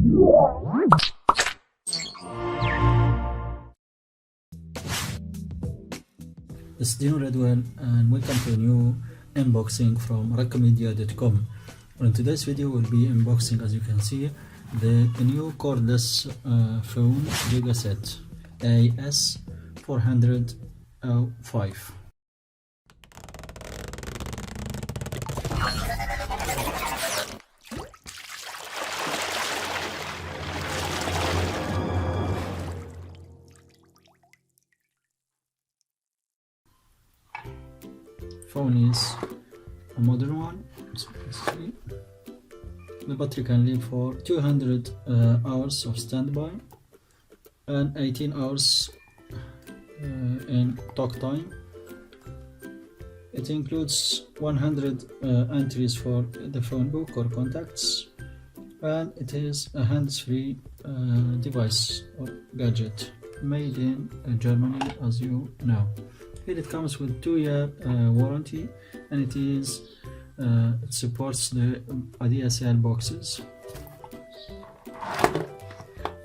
This is Dino Redwell and welcome to a new unboxing from rakmedia.com. In today's video we'll be unboxing, as you can see, the new cordless phone Gigaset AS405. Phone is a modern one, as you can see. The battery can live for 200 hours of standby and 18 hours in talk time. It includes 100 entries for the phone book or contacts, and it is a hands-free device or gadget made in Germany, as you know. Here it comes with 2-year warranty, and it supports the ADSL boxes. On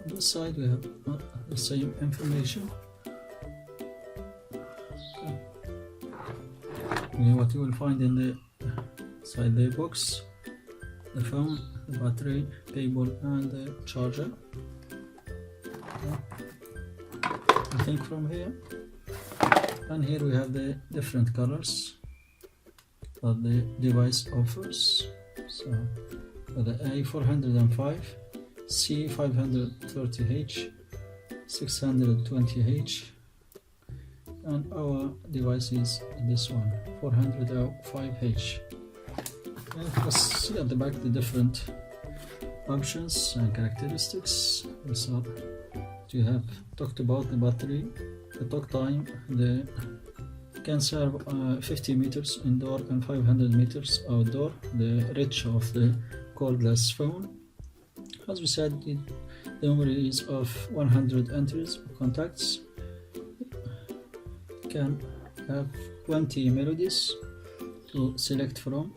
this side we have the same information. What you will find in the inside the box: the phone, the battery, cable, and the charger. I think from here. And here we have the different colors that the device offers. So for the A405, C530H, 620H, and our device is this one, 405H. And let's see at the back the different options and characteristics. So you have talked about the battery, the talk time, the can serve 50 meters indoor and 500 meters outdoor, the reach of the cordless phone. As we said, the memory is of 100 entries or contacts. Can have 20 melodies to select from.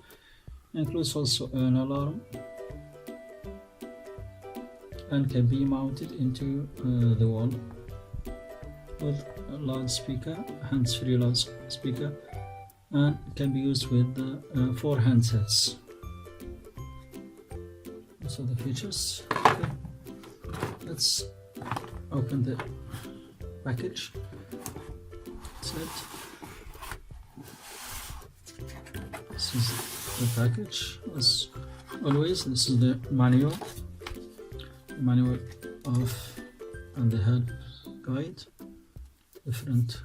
Includes also an alarm and can be mounted into the wall with a loudspeaker, hands-free loudspeaker, and can be used with 4 handsets. So the features. Okay. Let's open the package. That's it. This is the package. As always, this is the manual. The manual of and the help guide. Different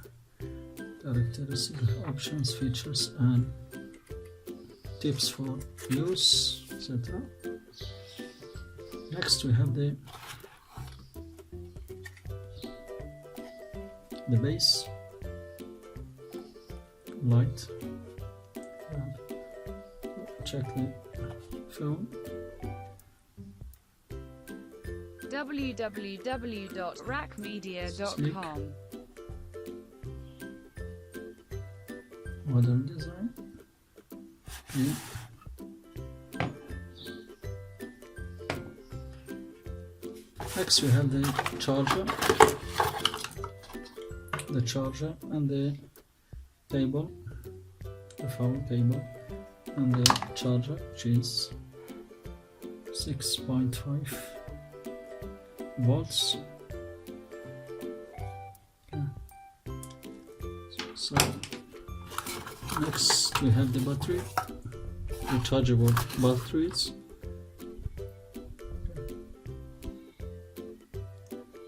characteristics, options, features, and tips for use, etc. Next we have the base, light, and check the phone. www.rakmedia.com. Modern design. Okay. Next we have the charger and the cable, the phone cable, and the charger, which is 6.5 volts. Okay. So next we have the battery, rechargeable batteries,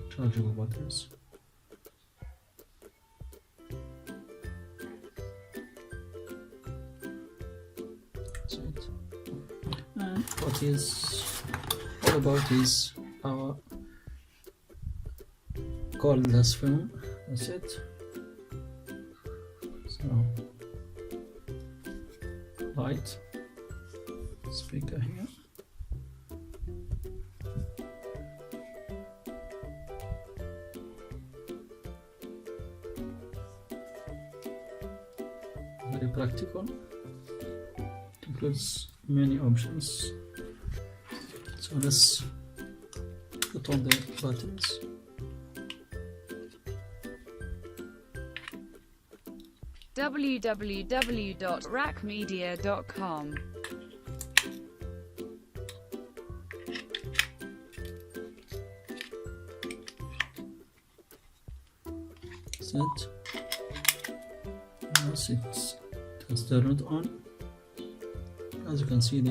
chargeable batteries. That's it. And what is all about is our cordless phone. That's it. So light, speaker here, very practical. It includes many options. So let's put on the buttons. www.rackmedia.com. Set. Yes, it has turned on. As you can see,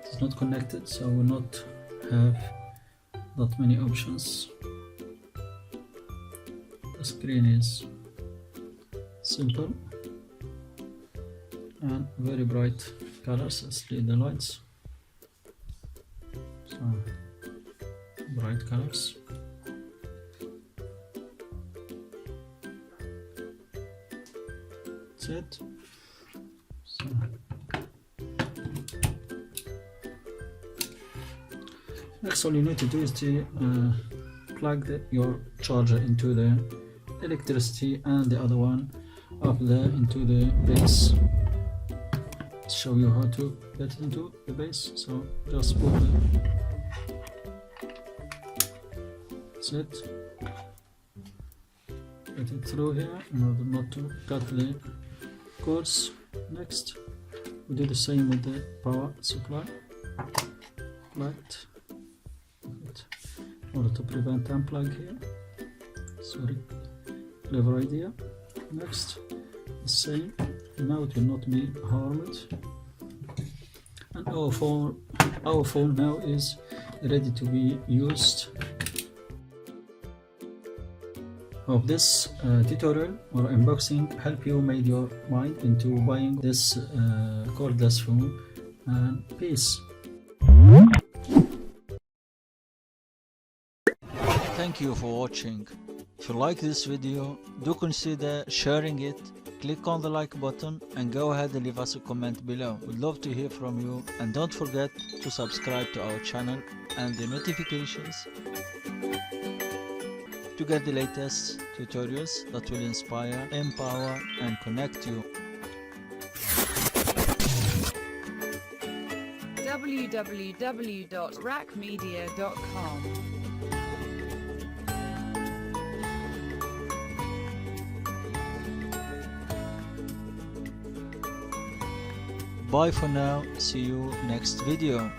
it's not connected, so we will not have that many options. The screen is simple and very bright colors. Let's leave the lights. So bright colors. That's it. So next, all you need to do is to plug your charger into the electricity and the other one up there into the base. Show you how to get it into the base. So just put the set, get it through here in order not to cut the cords. Next, we do the same with the power supply. Light in order to prevent unplug here. Sorry, clever idea. Next, the same. Now it will not be harmed. And our phone now is ready to be used. Hope this tutorial or unboxing help you made your mind into buying this cordless phone, and peace. Thank you for watching. If you like this video, do consider sharing it. Click on the like button and go ahead and leave us a comment below. We'd love to hear from you, and don't forget to subscribe to our channel and the notifications to get the latest tutorials that will inspire, empower and connect you. www.rackmedia.com. Bye for now, see you next video.